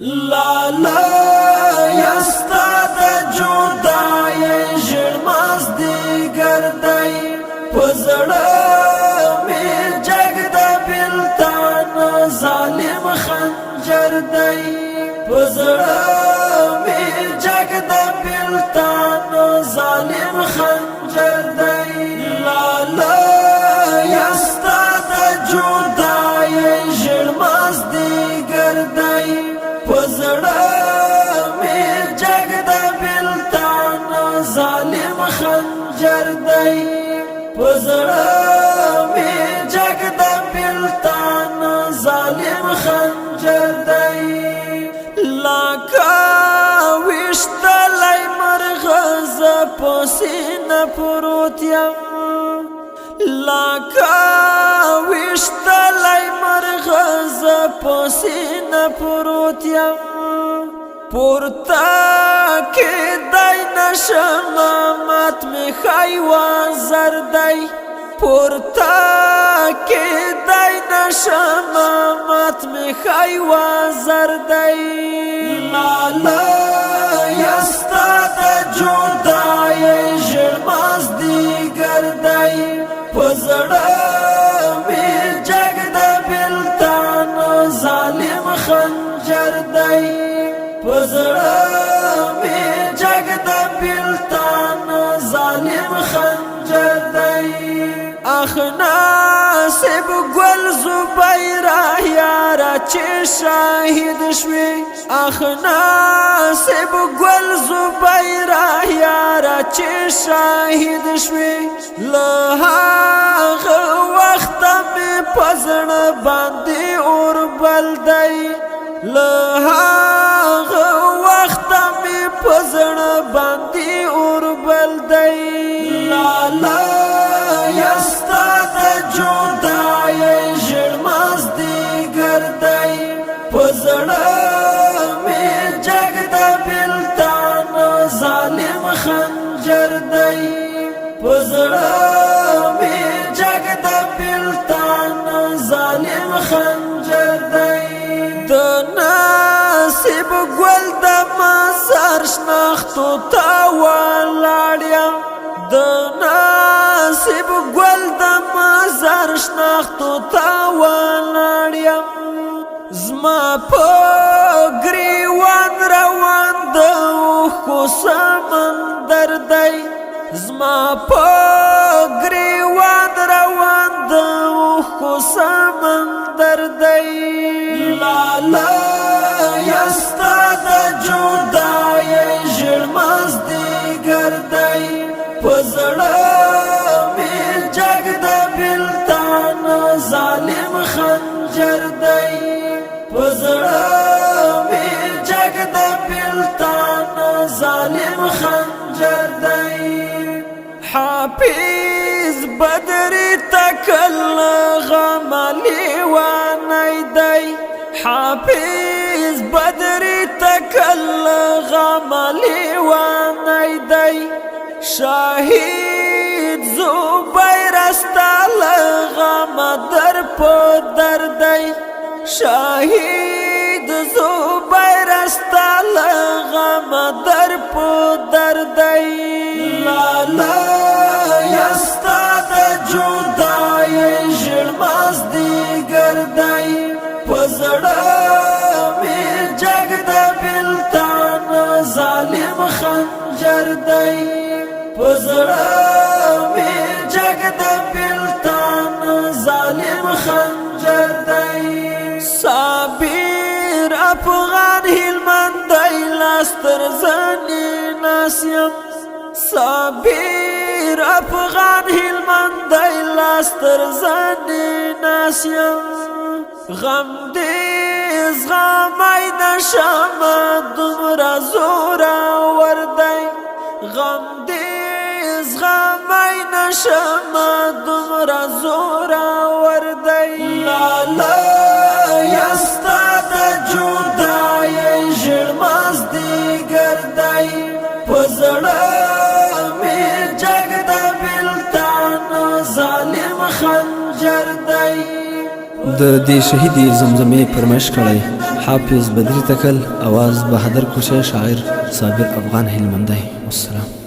لا لا یستا د جدای ژړماز دیگر دی پزړه می جګ د بلتان ظالم خنجر دی پزړه می جګ د بلتان ظالم خنجر دی لا لا یستا د جدای ژړماز دیگر دی پزړه می جګ د بلتان ظالم خنجر دی پزړه می جګ د بلتان ظالم خنجر دی لاکا وشتلای مرغز پسینه پروت یم لاکا وشتلای مرغز پسینه پروت یم پورتا که دای نشم مات می خیوان زردی پورتا که دای نشم مات می خیوان زردی لالا یستا د جدای ژړماز دیگر دی پزړه می جګ د بلتان ظالم خنجر دی پزړه می جګ د بلتان ظالم خنجر دی اخ ناصب گل زبیره یارا چې شاهد شوی اخ ناصب گل زبیره یارا چې شاهد شوی له هغه وخته مې په زړه باندې اور بل دی له هغه وخته مې په زړه باندې اور بل دی لالا یستا د جدای ژړماز دیگر دی په زړه مې جګ د بلتان ظالم خنجر دی په زړه مې جګ د بلتان ظالم خنجر دی د نصیب ګل د مزار شناختو ته ولاړ یم د نصیب ګل د مزار شناختو ته ولاړ یم زما په ګریوان روان د اوښکو سمندر دی زما په ګریوان روان د اوښکو سمندر دی لالا یستا د جدای ژړماز دیگر دی پزړه می جګ د بلتان ظالم خنجر دی پزړه می جګ د بلتان ظالم خنجر دی حافظ بدری تکل غملی وانی دی حافظ بدری تکل غملی وانی دی شاهد زبیر استال غم در پدر دی شاهد زبیر استال غم در پدر دی لالا یستا د جدای ژړماز دیگر دی پزړه می جګ د بلتان ظالم خنجر دی پزړه می جګ د بلتان ظالم خنجر دی صابر افغان هلمندی لاستر زنی ناسیم صابر افغان هلمندی لاستر زنی ناسیم غم دې زغمای نشم دومره زورور دی غم دې زغمای نشم دومره زورور دی لالا یستا د جدای ژړماز دیگر دی پزړه می جګ د بلتان ظالم خنجر دی د دې شهیدی زمزمې فرمایش کړی حافظ بدری تکل، आवाज بهادر کوچه، شاعر صابر افغان هلمندی. والسلام.